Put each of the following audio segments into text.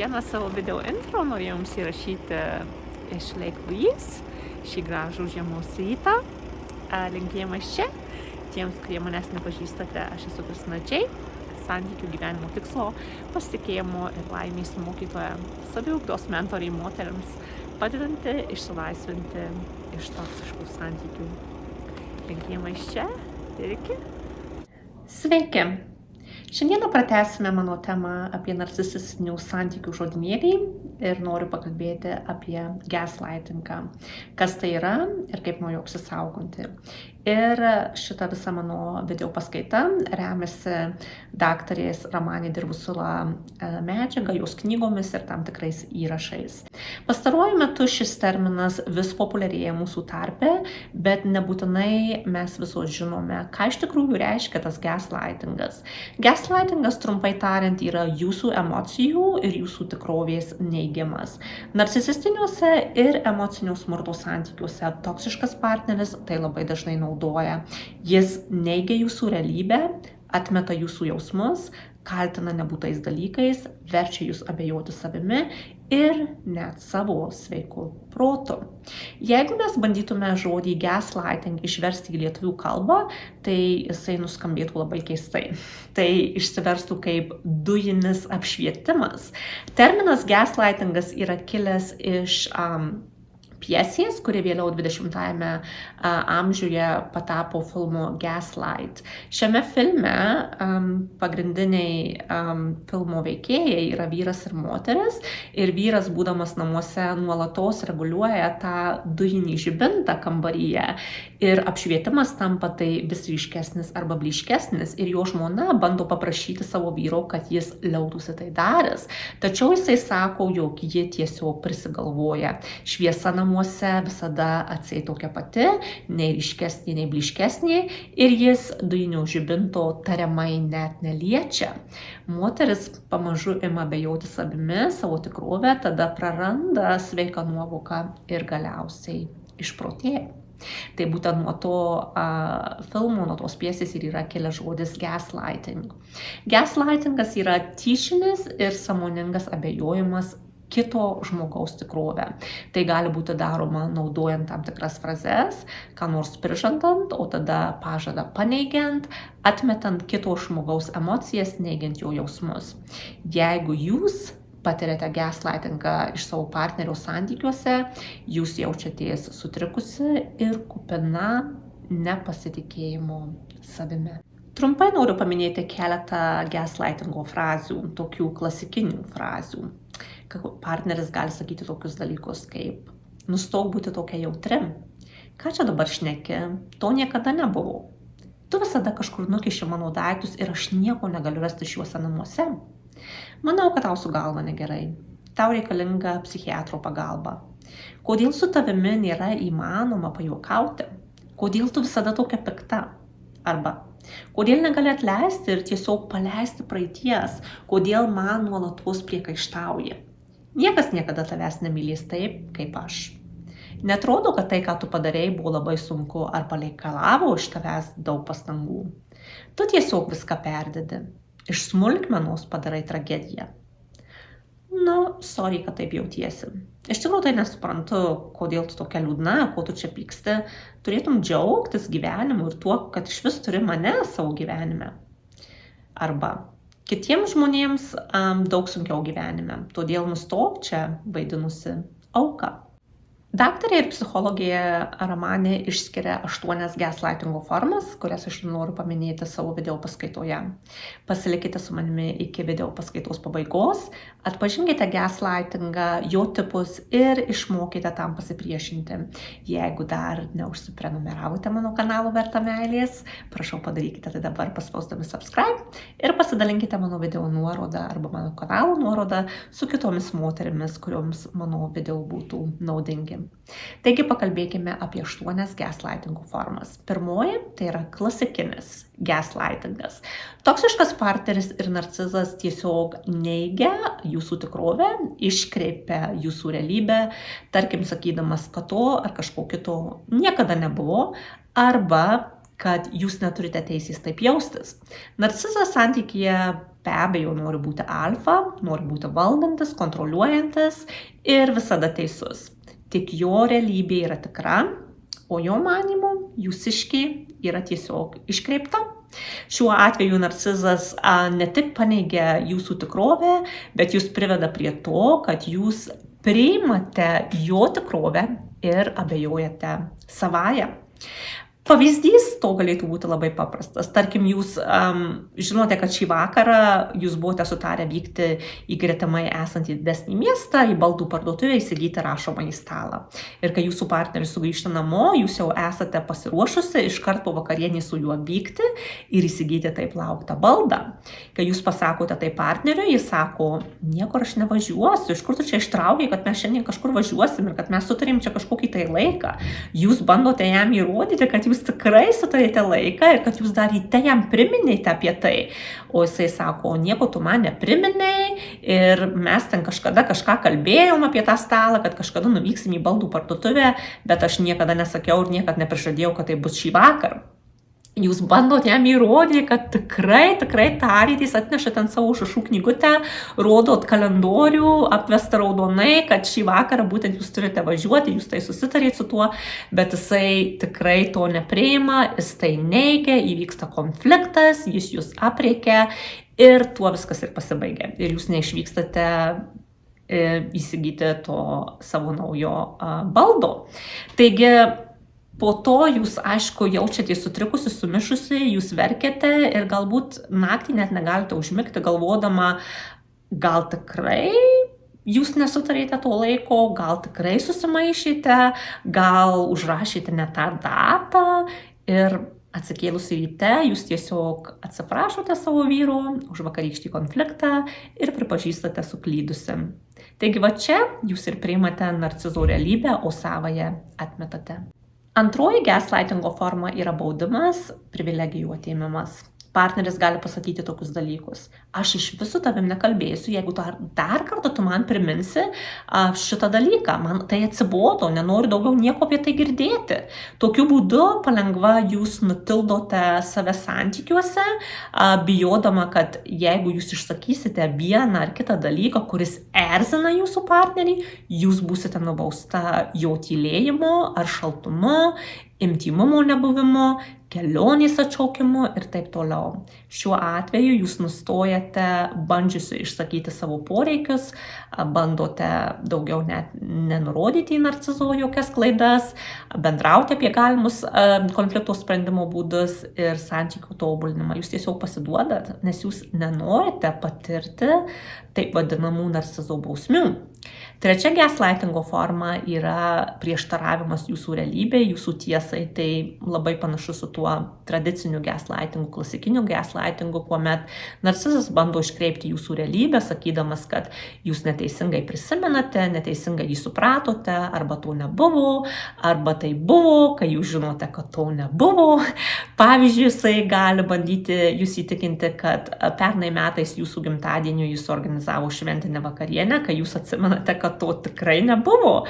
Vieną savo video intro norėjau jums įrašyti iš Lake Louise šį gražų žiemos rytą. Linkėjimas čia. Tiems, kurie manęs nepažįstate, aš esu Kristina J. Santykių gyvenimo tikslo, pasitikėjimo ir laimės mokytoja, saviugdos mentoriai moteriams, padedanti išsilaisvinti iš toksiškų santykių. Linkėjimai čia ir iki. Sveiki! Šiandieną pratęsime mano temą apie narcisistinių santykių žodynėlį ir noriu pakalbėti apie gaslightingą, kas tai yra ir kaip nuo jo apsisaugoti. Ir šita visa mano video paskaita remiasi daktarės Ramanė Dirbusula medžiaga, jos knygomis ir tam tikrais įrašais. Pastaruoju metu šis terminas vis populiarėja mūsų tarpe, bet nebūtinai mes visos žinome, ką iš tikrųjų reiškia tas gaslightingas. Gaslightingas, trumpai tariant, yra jūsų emocijų ir jūsų tikrovės neigimas. Narcisistiniuose ir emocinio smurto santykiuose toksiškas partneris tai labai dažnai naudoja. Jis neigia jūsų realybę, atmeta jūsų jausmus, kaltina nebūtais dalykais, verčia jūs abejoti savimi ir net savo sveiku protu. Jeigu mes bandytume žodį gaslighting išversti į lietuvių kalbą, tai jisai nuskambėtų labai keistai. Tai išsiverstų kaip dujinis apšvietimas. Terminas gaslightingas yra kilęs iš pjesės, kuri vėliau 20-ajame amžiuje patapo filmu Gaslight. Šiame filme pagrindiniai filmo veikėjai yra vyras ir moteris, ir vyras, būdamas namuose, nuolatos reguliuoja tą dujinį žibintą kambaryje ir apšvietimas tampa tai vis ryškesnis arba blyškesnis ir jo žmona bando paprašyti savo vyro, kad jis liautųsi tai daręs. Tačiau jisai sako, jog ji tiesiog prisigalvoja. Šviesa namuose visada atseit tokia pati, nei ryškesnė, nei blyškesnė, ir jis dujinio žibinto tariamai net neliečia. Moteris pamažu ima abejoti savimi, savo tikrovę, tada praranda sveiką nuovoką ir galiausiai išprotėja. Tai būtent nuo to filmo, nuo tos pjesės ir yra kilęs žodis gaslighting. Gaslightingas yra tyčinis ir sąmoningas abejojimas kito žmogaus tikrovę. Tai gali būti daroma naudojant tam tikras frazes, ką nors prižadant, o tada pažadą paneigiant, atmetant kito žmogaus emocijas, neigiant jo jausmus. Jeigu jūs patiriate gaslightingą iš savo partnerio santykiuose, jūs jaučiatės sutrikusi ir kupina nepasitikėjimo savimi. Trumpai noriu paminėti keletą gaslightingo frazių, tokių klasikinių frazių. Partneris gali sakyti tokius dalykus kaip: nustok būti tokia jautri, ką čia dabar šneki, to niekada nebuvo. Tu visada kažkur nukiši mano daiktus ir aš nieko negaliu rasti šiuose namuose. Manau, kad tau su galva negerai. Tau reikalinga psichiatro pagalba. Kodėl su tavimi nėra įmanoma pajuokauti? Kodėl tu visada tokia pikta? Arba kodėl negali atleisti ir tiesiog paleisti praeities? Kodėl man nuolatos priekaištauji? Niekas niekada tavęs nemylės taip, kaip aš. Netrodo, kad tai, ką tu padarei, buvo labai sunku ar pareikalavo iš tavęs daug pastangų. Tu tiesiog viską perdedi. Iš smulkmenos padarai tragediją. Sorry, kad taip jautiesi. Iš tikrųjų tai nesuprantu, kodėl tu tokia liūdna, ko tu čia pyksti. Turėtum džiaugtis gyvenimu ir tuo, kad iš vis turi mane savo gyvenime. Arba kitiems žmonėms daug sunkiau gyvenime, todėl nustok čia vaidinusi auką. Daktarė ir psichologė Ramanė išskiria 8 gaslightingo formas, kurias aš noriu paminėti savo video paskaitoje. Pasilikite su manimi iki video paskaitos pabaigos, atpažinkite gaslightingą, jo tipus ir išmokite tam pasipriešinti. Jeigu dar neužsiprenumeravote mano kanalo Verta meilės, prašau padarykite tai dabar paspausdami subscribe ir pasidalinkite mano video nuorodą arba mano kanalo nuorodą su kitomis moterimis, kurioms mano video būtų naudingi. Taigi pakalbėkime apie 8 gaslightingo formas. Pirmoji tai yra klasikinis gaslightingas. Toksiškas partneris ir narcizas tiesiog neigia jūsų tikrovę, iškreipia jūsų realybę, tarkim sakydamas, kad to ar kažko kito niekada nebuvo, arba kad jūs neturite teisės taip jaustis. Narcizas santykyje be abejo nori būti alfa, nori būti valdantis, kontroliuojantis ir visada teisus. Tik jo realybė yra tikra, o jo manymu jūsiškė yra tiesiog iškreipta. Šiuo atveju narcizas ne tik paneigia jūsų tikrovę, bet jūs priveda prie to, kad jūs priimate jo tikrovę ir abejojate savąją. Pavyzdys to galėtų būti labai paprastas. Tarkim, jūs žinote, kad šį vakarą jūs buvote sutarę vykti į gretimai esantį didesnį miestą, į baldų parduotuvę įsigyti rašomąjį stalą. Ir kai jūsų partneris sugrįžta namo, jūs jau esate pasiruošusi iškart po vakarienį su juo vykti ir įsigyti taip lauktą baldą. Kai jūs pasakote tai partneriui, jis sako, niekur aš nevažiuosiu, iš kur tu čia ištraukei, kad mes šiandien kažkur važiuosim ir kad mes sutarėm čia kažkokį tai laiką. Jūs bandote jam įrodyti, kad jūs tikrai sutarėte laiką ir kad jūs dar ryte jam priminėte apie tai. O jisai sako, nieko tu man nepriminei ir mes ten kažkada kažką kalbėjom apie tą stalą, kad kažkada nuvyksim į baldų parduotuvę, bet aš niekada nesakiau ir niekada neprižadėjau, kad tai bus šį vakarą. Jūs bandot jam įrodyti, kad tikrai tarėtės, atnešate ant savo užrašų knygutę, rodot kalendorių, apvestą raudonai, kad šį vakarą būtent jūs turite važiuoti, jūs tai susitarėt su tuo, bet jisai tikrai to nepriima, jis tai neigia, įvyksta konfliktas, jis jūs aprėkia ir tuo viskas ir pasibaigia. Ir jūs neišvykstate įsigyti to savo naujo baldo. Taigi, po to jūs, aišku, jaučiatės sutrikusi, sumišusi, jūs verkiate ir galbūt naktį net negalite užmigti, galvodama, gal tikrai jūs nesutarėte to laiko, gal tikrai susimaišėte, gal užrašėte ne tą datą ir atsikėlusi ryte jūs tiesiog atsiprašote savo vyro už vakarykštį konfliktą ir pripažįstate suklydusi. Taigi va čia jūs ir priimate narcizo realybę, o savąją atmetate. Antroji gaslightingo forma yra baudimas, privilegijų atėmimas. Partneris gali pasakyti tokius dalykus. Aš iš visų tavim nekalbėsiu, jeigu dar kartą tu man priminsi šitą dalyką. Man tai atsibodo, nenoriu daugiau nieko apie tai girdėti. Tokiu būdu palengva jūs nutildote save santykiuose, bijodama, kad jeigu jūs išsakysite vieną ar kitą dalyką, kuris erzina jūsų partnerį, jūs būsite nubausta jo tylėjimu ar šaltumu, intymumo nebuvimu, kelionės atšaukimu ir taip toliau. Šiuo atveju jūs nustojate bandžiusi išsakyti savo poreikius, bandote daugiau net nenurodyti į narcizo jokias klaidas, bendrauti apie galimus konflikto sprendimo būdus ir santykių tobulinimą. Jūs tiesiog pasiduodat, nes jūs nenorite patirti taip vadinamų narcizo bausmių. Trečia gaslightingo forma yra prieštaravimas jūsų realybė, jūsų tiesai. Tai labai panašu su tuo tradiciniu gaslightingu, klasikiniu gaslightingu, kuomet narcizas bando iškreipti jūsų realybę, sakydamas, kad jūs neteisingai prisimenate, neteisingai jį supratote, arba to nebuvo, arba tai buvo, kai jūs žinote, kad to nebuvo. Pavyzdžiui, jisai gali bandyti jūs įtikinti, kad pernai metais jūsų gimtadienio jūs organizavo šventinę vakarienę, kai jūs atsimenate, kad to tikrai nebuvo.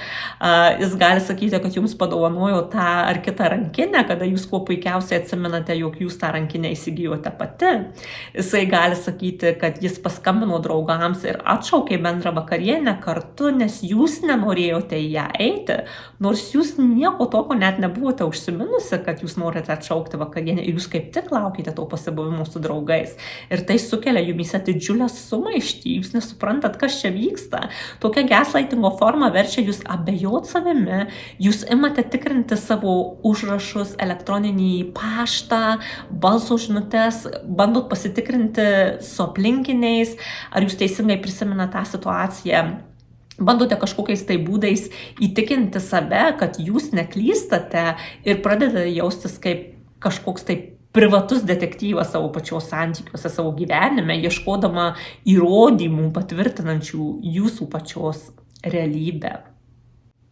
Jis gali sakyti, kad jums padovanojo tą ar kitą rankinę, kada jūs kuo puikiausiai atsimenate, jog jūs tą rankinę įsigijote pati. Jisai gali sakyti, kad jis paskambino draugams ir atšaukė bendrą vakarienę kartu, nes jūs nenorėjote į ją eiti, nors jūs nieko tokio net nebuvote užsiminusi, kad jūs norite atšaukti vakarienę ir jūs kaip tik laukite to pasibuvimo su draugais. Ir tai sukelia jumyse didžiulę sumaištį, jūs nesuprantat, kas čia vyksta. Tokia gaslightingo forma verčia jūs abejot savimi, jūs imate tikrinti savo užrašus, elektroninį paštą, balso žinutes, bandot pasitikrinti su aplinkiniais, ar jūs teisingai prisimenate tą situaciją. Bandote kažkokiais tai būdais įtikinti save, kad jūs neklystate ir pradedate jaustis kaip kažkoks tai privatus detektyvas savo pačios santykiuose, savo gyvenime, ieškodama įrodymų patvirtinančių jūsų pačios realybę.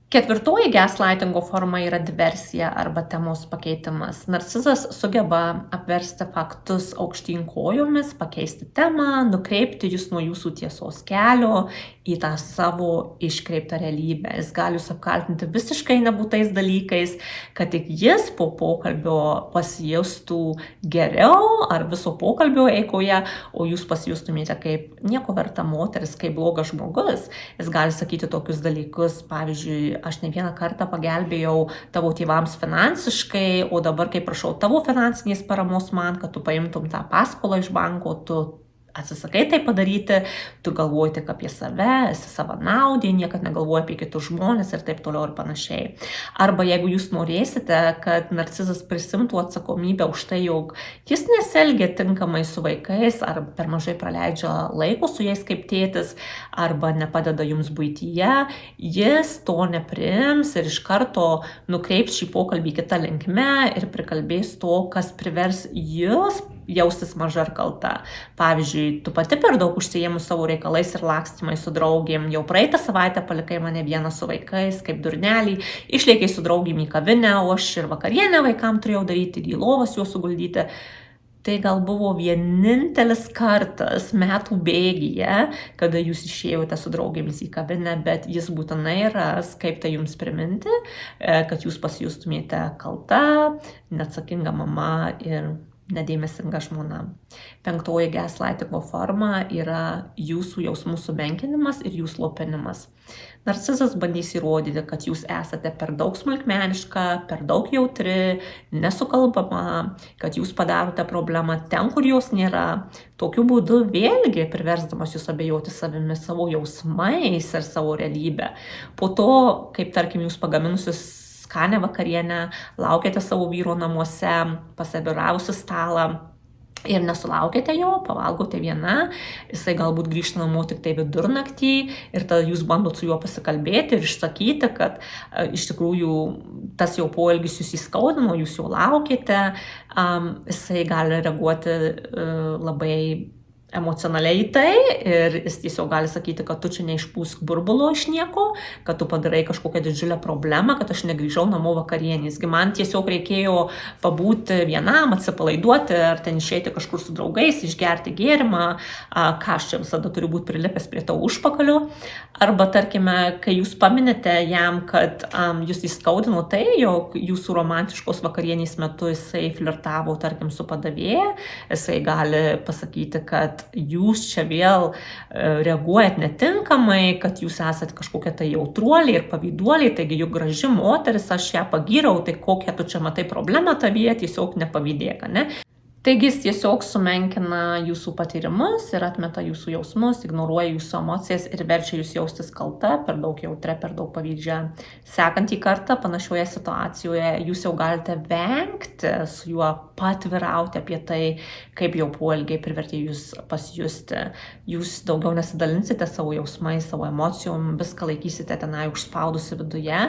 Ketvirtoji gaslightingo forma yra diversija arba temos pakeitimas. Narcizas sugeba apversti faktus aukštyn kojomis, pakeisti temą, nukreipti jūs nuo jūsų tiesos kelio į tą savo iškreiptą realybę. Jis gali jūs apkaltinti visiškai nebūtais dalykais, kad tik jis po pokalbio pasijustų geriau ar viso pokalbio eigoje, o jūs pasijustumėte kaip nieko verta moteris, kaip blogas žmogus. Jis gali sakyti tokius dalykus, pavyzdžiui, aš ne vieną kartą pagelbėjau tavo tėvams finansiškai, o dabar, kai prašau tavo finansinės paramos man, kad tu paimtum tą paskolą iš banko, tu atsisakai tai padaryti, tu galvoji tik apie save, esi savanaudė, niekad negalvoji apie kitus žmonės ir taip toliau ir panašiai. Arba jeigu jūs norėsite, kad narcizas prisimtų atsakomybę už tai, jog jis nesielgia tinkamai su vaikais, ar per mažai praleidžia laiko su jais kaip tėtis, arba nepadeda jums buityje, jis to nepriims ir iš karto nukreips šį pokalbį kitą linkme ir prikalbės to, kas privers jūs jaustis maža ar kalta. Pavyzdžiui, tu pati per daug užsiėmus savo reikalais ir lakstymai su draugėm, jau praeitą savaitę palikai mane vieną su vaikais, kaip durnelį, išlėkiai su draugėm į kavinę, o aš ir vakarienę vaikam turėjau daryti, į lovas juos suguldyti. Tai gal buvo vienintelis kartas metų bėgyje, kada jūs išėjote su draugėmis į kavinę, bet jis būtinai ras, kaip tai jums priminti, kad jūs pasijustumėte kalta, neatsakinga mama ir nedėmesinga žmona. Penktoji gaslightingo forma yra jūsų jausmų sumenkinimas ir jų slopinimas. Narcizas bandys įrodyti, kad jūs esate per daug smulkmeniška, per daug jautri, nesukalbama, kad jūs padarote problemą ten, kur jos nėra. Tokiu būdu vėlgi priversdamas jūs abejoti savimi, savo jausmais ir savo realybę. Po to, kaip tarkim jūs pagaminusius skanę vakarienę, laukiate savo vyro namuose, pasibiravusi stalą ir nesulaukėte jo, pavalgote viena, jisai galbūt grįžta namo tik tai vidurnaktį ir tada jūs bandot su juo pasikalbėti ir išsakyti, kad iš tikrųjų tas jo poelgis jūs įskaudino, jūs jo laukėte, jisai gali reaguoti labai emocionaliai į tai ir jis tiesiog gali sakyti, kad tu čia neišpūsk burbulo iš nieko, kad tu padarai kažkokią didžiulę problemą, kad aš negrįžau namo vakarienės. Man tiesiog reikėjo pabūti vienam, atsipalaiduoti ar ten išeiti kažkur su draugais, išgerti gėrimą, ką aš čia visada turiu būti prilipęs prie tavo užpakalio. Arba tarkime, kai jūs paminite jam, kad jūs įskaudino tai, jog jūsų romantiškos vakarienės metu jisai flirtavo, tarkim, su padavėja, jisai gali pasakyti, kad jūs čia vėl reaguojat netinkamai, kad jūs esat kažkokia tai jautruoliai ir pavyduoliai, taigi juk graži moteris, aš ją pagyriau, tai kokią tu čia matai problemą tavyje, tiesiog nepavydėk, ne? Taigi jis tiesiog sumenkina jūsų patyrimus ir atmeta jūsų jausmus, ignoruoja jūsų emocijas ir verčia jūs jaustis kalta, per daug jautria, per daug pavydžia. Sekantį kartą panašioje situacijoje jūs jau galite vengti su juo patvirauti apie tai, kaip jo poelgiai privertė jūs pasijusti. Jūs daugiau nesidalinsite savo jausmais, savo emocijom, viską laikysite tenai užspaudusi viduje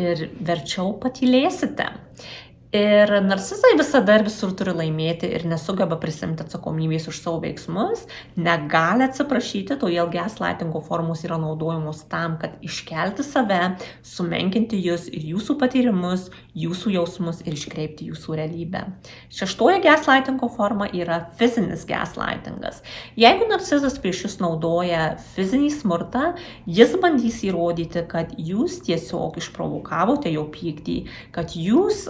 ir verčiau patylėsite. Ir narcizai visada ir visur turi laimėti ir nesugeba prisimti atsakomybės už savo veiksmus, negali atsiprašyti, todėl gaslightingo formos yra naudojamos tam, kad iškelti save, sumenkinti jūs ir jūsų patyrimus, jūsų jausmus ir iškreipti jūsų realybę. Šeštoji gaslightingo forma yra fizinis gaslightingas. Jeigu narcizas prieš jūs naudoja fizinį smurtą, jis bandys įrodyti, kad jūs tiesiog išprovokavote jo pyktį, kad jūs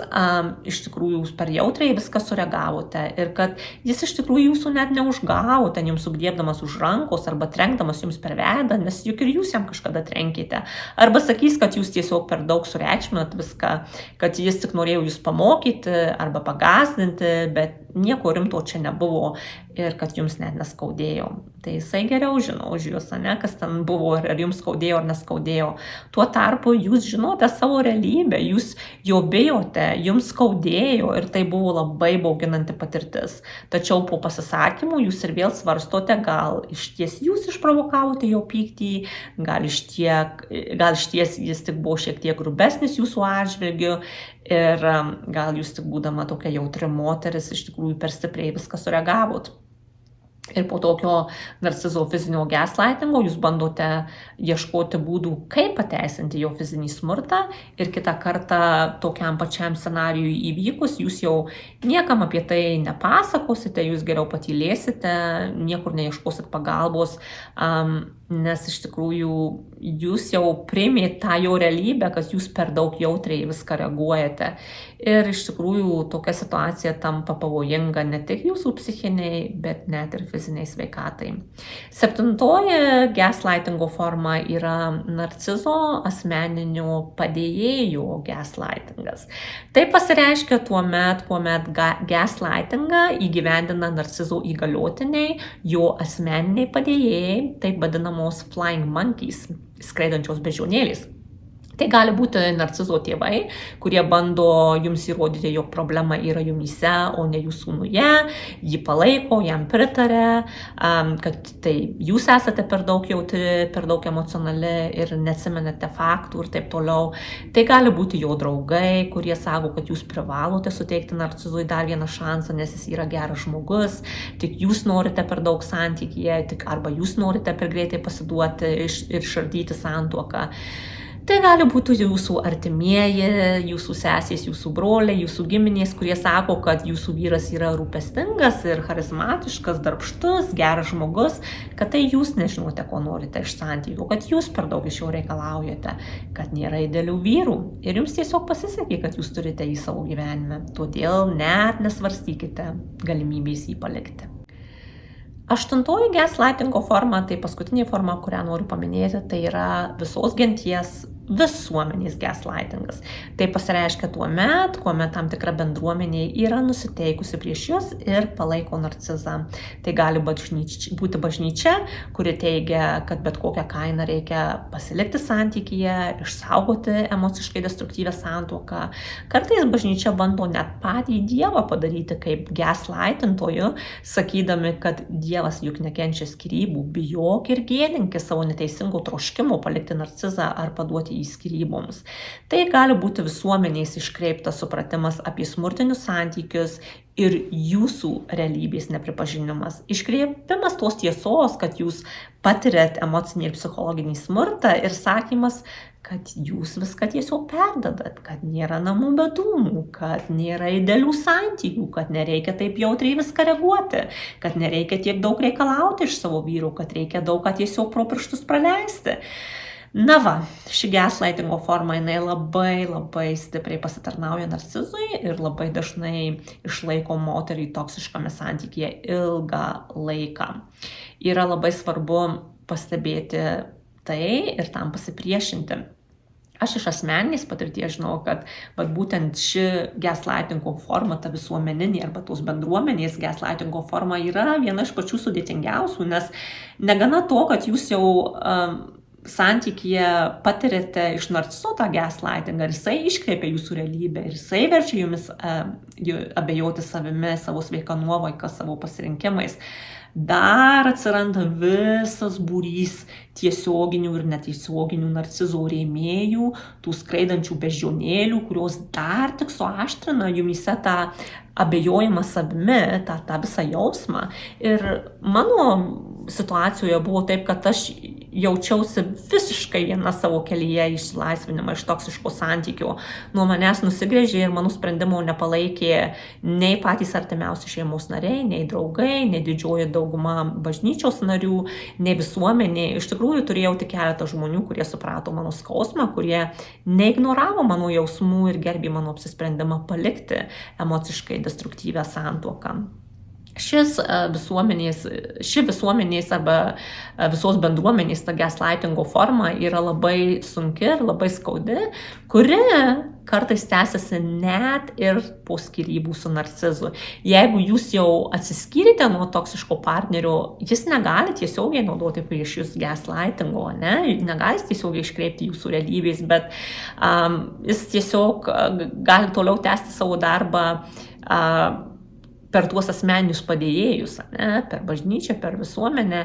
iš tikrųjų jūs per jautriai viską sureagavote ir kad jis iš tikrųjų jūsų net neužgavo, ten jums sugriebdamas už rankos arba trenkdamas jums per veidą, nes juk ir jūs jam kažkada trenkite. Arba sakys, kad jūs tiesiog per daug sureikšminat viską, kad jis tik norėjo jūs pamokyti arba pagąsdinti, bet nieko rimto čia nebuvo ir kad jums net neskaudėjo. Tai jisai geriau žino už jūs, ne, kas ten buvo, ar jums skaudėjo ar neskaudėjo. Tuo tarpu jūs žinote savo realybę, jūs jo bijote, jums skaudėjo ir tai buvo labai bauginanti patirtis. Tačiau po pasisakymų jūs ir vėl svarstote, gal išties jūs išprovokavote jo pyktį, gal išties jis tik buvo šiek tiek grubesnis jūsų atžvilgiu ir gal jūs tik būdama tokia jautri moteris iš tikrųjų per stipriai viską sureagavot. Ir po tokio narcizo fizinio gaslightingo jūs bandote ieškoti būdų, kaip pateisinti jo fizinį smurtą ir kitą kartą tokiam pačiam scenarijui įvykus, jūs jau niekam apie tai nepasakosite, jūs geriau patylėsite, niekur neieškosit pagalbos, nes iš tikrųjų jūs jau priėmėte tą jo realybę, kad jūs per daug jautriai viską reaguojate. Ir iš tikrųjų tokia situacija tampa pavojinga ne tik jūsų psichiniai, bet net ir fiziniai sveikatai. 7. gaslightingo forma yra narcizo asmeninio padėjėjo gaslightingas. Tai pasireiškia tuomet, kuomet gaslightingą įgyvendina narcizo įgaliotiniai, jo asmeniniai padėjėjai, taip vadinamos flying monkeys, skraidančios beždžionėlės. Tai gali būti narcizo tėvai, kurie bando jums įrodyti, jog problema yra jumyse, o ne jūsų sūnuje, jį palaiko, jam pritarė, kad tai jūs esate per daug jautri, per daug emocionali ir neatsimenate faktų ir taip toliau. Tai gali būti jo draugai, kurie sako, kad jūs privalote suteikti narcizui dar vieną šansą, nes jis yra geras žmogus, tik jūs norite per daug santykyje, arba jūs norite per greitai pasiduoti ir išardyti santuoką. Tai gali būti jūsų artimieji, jūsų sesės, jūsų broliai, jūsų giminės, kurie sako, kad jūsų vyras yra rūpestingas ir charizmatiškas, darbštus, geras žmogus, kad tai jūs nežinote, ko norite iš santykių, kad jūs per daug iš jo reikalaujate, kad nėra idealių vyrų ir jums tiesiog pasisekė, kad jūs turite jį savo gyvenime. Todėl net nesvarstykite galimybės jį palikti. 8. gaslightingo forma, tai paskutinė forma, kurią noriu paminėti, tai yra visos genties visuomenės gaslightingas. Tai pasireiškia tuomet, kuomet tam tikra bendruomenė yra nusiteikusi prieš jūs ir palaiko narcizą. Tai gali būti bažnyčia, kuri teigia, kad bet kokią kainą reikia pasilikti santykyje, išsaugoti emociškai destruktyvę santuoką. Kartais bažnyčia bando net patį Dievą padaryti kaip gaslightintoju, sakydami, kad Dievas juk nekenčia skyrybų, bijok ir gėdinki savo neteisingo troškimo palikti narcizą ar paduoti į skyryboms. Tai gali būti visuomenės iškreiptas supratimas apie smurtinius santykius ir jūsų realybės nepripažinimas. Iškreipimas tos tiesos, kad jūs patiriat emocinį ir psichologinį smurtą ir sakymas, kad jūs viską tiesiog perdadat, kad nėra namų be dūmų, kad nėra idealių santykių, kad nereikia taip jautriai viską reaguoti, kad nereikia tiek daug reikalauti iš savo vyrų, kad reikia daug ką tiesiog pro pirštus praleisti. Na va, ši gaslightingo forma jinai labai stipriai pasitarnauja narcizui ir labai dažnai išlaiko moterį toksiškame santykyje ilgą laiką. Yra labai svarbu pastebėti tai ir tam pasipriešinti. Aš iš asmeninės patirties žinau, kad būtent ši gaslightingo forma, ta visuomeninė arba tos bendruomenės gaslightingo forma yra viena iš pačių sudėtingiausių, nes negana to, kad jūs jau santykyje patirėte iš narcizo tą gaslightingą ir jisai iškreipia jūsų realybę ir jisai verčia jumis abejoti savimi, savo sveika nuovoika, savo pasirinkimais. Dar atsiranda visas būrys tiesioginių ir netiesioginių narcizo rėmėjų, tų skraidančių beždžionėlių, kurios dar tik suaštrina jumyse tą abejojimą savimi, tą visą jausmą. Ir mano situacijoje buvo taip, kad aš jaučiausi visiškai viena savo kelyje išsilaisvinimą iš toksiškų santykių. Nuo manęs nusigręžė ir mano sprendimo nepalaikė nei patys artimiausi šeimos nariai, nei draugai, nei didžioji dauguma bažnyčios narių, nei visuomenė. Iš tikrųjų turėjau tik keletą žmonių, kurie suprato mano skausmą, kurie neignoravo mano jausmų ir gerbė mano apsisprendimą palikti emociškai destruktyvę santuoką. Ši visuomenės arba visos bendruomenės ta gaslightingo forma yra labai sunki ir labai skaudi, kuri kartais tęsiasi net ir po skyrybų su narcizu. Jeigu jūs jau atsiskyrėte nuo toksiško partnerio, jis negali tiesiogiai naudoti prieš jūs gaslightingo, negali tiesiogiai iškreipti jūsų realybės, bet jis tiesiog gali toliau tęsti savo darbą per tuos asmeninius padėjėjus, per bažnyčią, per visuomenę,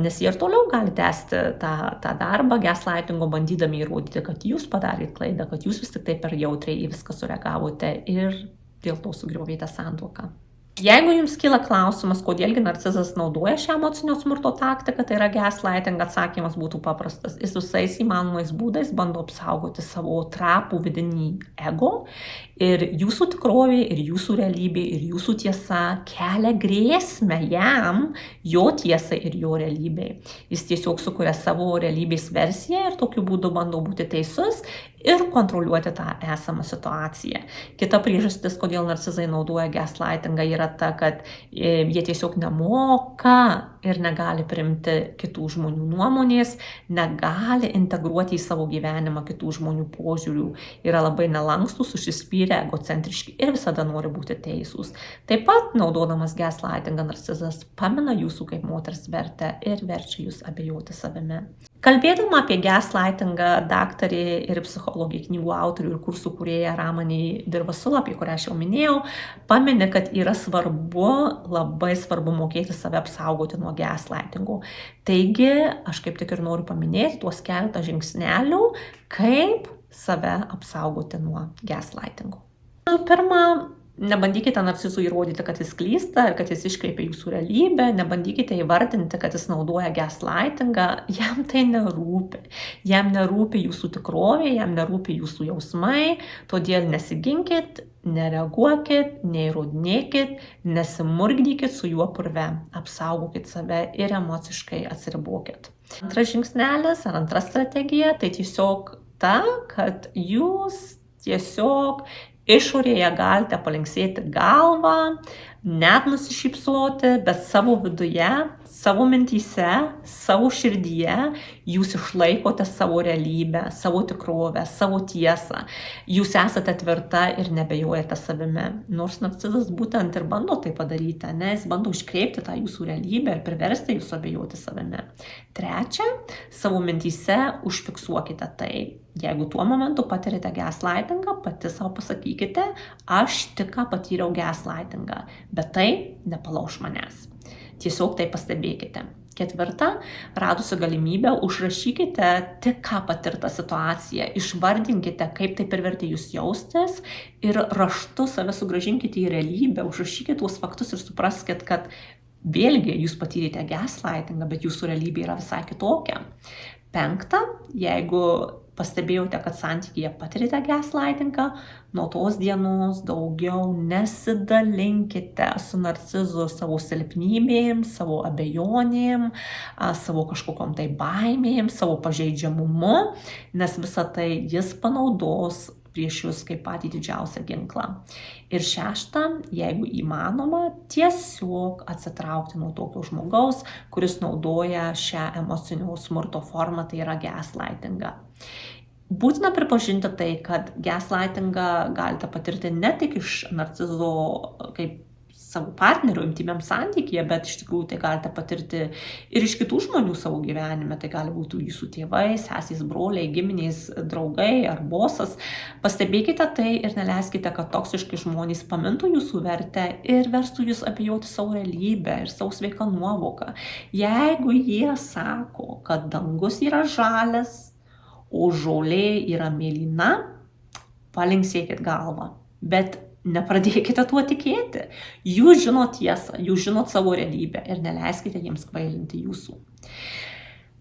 nes jie ir toliau gali tęsti tą darbą gaslightingo, bandydami įrodyti, kad jūs padarėte klaidą, kad jūs vis tik tai per jautriai į viską sureagavote ir dėl to sugriovėte santuoką. Jeigu jums kyla klausimas, kodėlgi narcizas naudoja šią emocinio smurto taktiką, tai yra gaslighting, atsakymas būtų paprastas. Jis visais įmanomais būdais bando apsaugoti savo trapų vidinį ego ir jūsų tikrovė, ir jūsų realybė, ir jūsų tiesa kelia grėsmę jam, jo tiesai ir jo realybei. Jis tiesiog sukuria savo realybės versiją ir tokiu būdu bando būti teisus ir kontroliuoti tą esamą situaciją. Kita priežastis, kodėl narcizai naudoja gaslightingą, yra ta, kad jie tiesiog nemoka ir negali priimti kitų žmonių nuomonės, negali integruoti į savo gyvenimą kitų žmonių požiūrių, yra labai nelankstus, užsispyrę, egocentriški ir visada nori būti teisūs. Taip pat, naudodamas gaslightingą, narcizas pamina jūsų kaip moters vertę ir verčia jūs abejoti savimi. Kalbėdama apie gaslightingą, daktarė ir psichologė, knygų autorių ir kursų kūrėja Ramani Dirvasul, apie kurią aš jau minėjau, pamini, kad yra svarbu, labai svarbu mokėti save apsaugoti nuo gaslightingų. Taigi, aš kaip tik ir noriu paminėti tuos keletą žingsnelių, kaip save apsaugoti nuo gaslightingų. Pirma, nebandykite narcizui įrodyti, kad jis klysta ir kad jis iškreipia jūsų realybę, nebandykite įvardinti, kad jis naudoja gaslightingą, jam tai nerūpi. Jam nerūpi jūsų tikrovė, jam nerūpi jūsų jausmai, todėl nesiginkit, nereaguokit, neįrodinėkit, nesimurgdykit su juo purve, apsaugokit save ir emociškai atsiribokit. Antras žingsnelis ar antra strategija, tai tiesiog ta, kad jūs tiesiog išorėje galite palinksėti galvą, net nusišypsoti, bet savo viduje, savo mintyse, savo širdyje jūs išlaikote savo realybę, savo tikrovę, savo tiesą. Jūs esate tvirta ir nebejojate savimi. Nors narcizas būtent ir bando tai padaryti, nes jis bando iškreipti tą jūsų realybę ir priversti jūs abejoti savimi. Trečia, savo mintyse užfiksuokite tai. Jeigu tuo momentu patirite gaslightingą, pati savo pasakykite, aš tik ką patyriau gaslightingą, bet tai nepalauš manęs. Tiesiog tai pastebėkite. Ketvirta, radusi galimybę, užrašykite tik ką patirtą situaciją, išvardinkite, kaip tai privertė jūs jaustis ir raštu save sugrąžinkite į realybę, užrašykite tuos faktus ir supraskite, kad vėlgi jūs patyrėte gaslightingą, bet jūsų realybė yra visai kitokia. Penkta, jeigu pastebėjote, kad santykyje patirite gaslightingą, nuo tos dienos daugiau nesidalinkite su narcizu savo silpnybėm, savo abejonėm, savo kažkokiom tai baimėm, savo pažeidžiamumu, nes visą tai jis panaudos prieš jūs kaip patį didžiausią ginklą. Ir šešta, jeigu įmanoma, tiesiog atsitraukti nuo tokio žmogaus, kuris naudoja šią emocinio smurto formą, tai yra gaslightingą. Būtina pripažinti tai, kad gaslightingą galite patirti ne tik iš narcizo kaip savo partnerio intymiam santykyje, bet iš tikrųjų tai galite patirti ir iš kitų žmonių savo gyvenime. Tai gali būti jūsų tėvai, sesės, broliai, giminės, draugai ar bosas. Pastebėkite tai ir neleiskite, kad toksiški žmonės pamintų jūsų vertę ir verstų jūs abejoti savo realybę ir savo sveiką nuovoką. Jeigu jie sako, kad dangus yra žalias, o žolė yra mėlyna, palinksėkit galvą. Bet nepradėkite tuo tikėti. Jūs žinot tiesą, jūs žinot savo realybę ir neleiskite jiems kvailinti jūsų.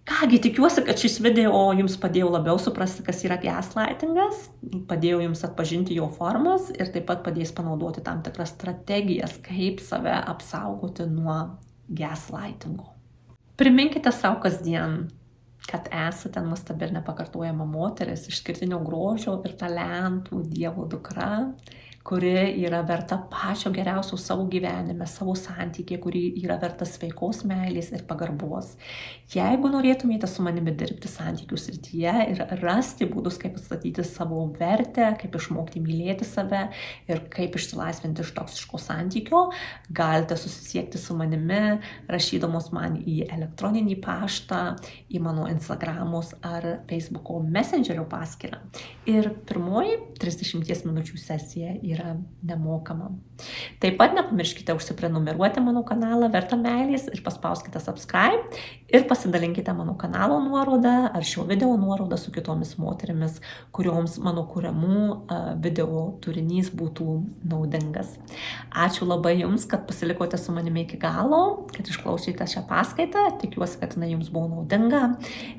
Kągi, tikiuosi, kad šis video jums padėjo labiau suprasti, kas yra gaslightingas, padėjo jums atpažinti jo formas ir taip pat padės panaudoti tam tikras strategijas, kaip save apsaugoti nuo gaslightingo. Priminkite savo kasdien, kad esate nuostabi ir nepakartojama moteris, išskirtinio grožio ir talentų Dievo dukra, kuri yra verta pačio geriausio savo gyvenime, savo santykyje, kuri yra verta sveikos meilės ir pagarbos. Jeigu norėtumėte su manimi dirbti santykių srityje ir rasti būdus, kaip atstatyti savo vertę, kaip išmokti mylėti save ir kaip išsilaisvinti iš toksiško santykio, galite susisiekti su manimi, rašydamos man į elektroninį paštą, į mano Instagramos ar Facebooko Messengerio paskyrą. Ir pirmoji 30 minučių sesija yra nemokama. Taip pat nepamirškite užsiprenumeruoti mano kanalą Verta meilės ir paspauskite subscribe ir pasidalinkite mano kanalo nuorodą ar šio video nuorodą su kitomis moterimis, kurioms mano kuriamų video turinys būtų naudingas. Ačiū labai Jums, kad pasilikote su manimi iki galo, kad išklausėte šią paskaitą. Tikiuosi, kad jinai Jums buvo naudinga.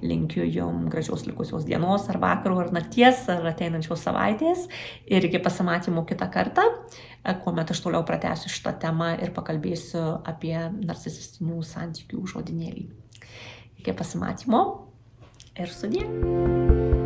Linkiu Jums gražios likusios dienos ar vakaro ar nakties ar ateinančios savaitės. Ir iki pasimatymo kitą kartą, kuomet aš toliau pratęsiu šitą temą ir pakalbėsiu apie narcisistinių santykių žodynėlį. Iki pasimatymo ir sudie.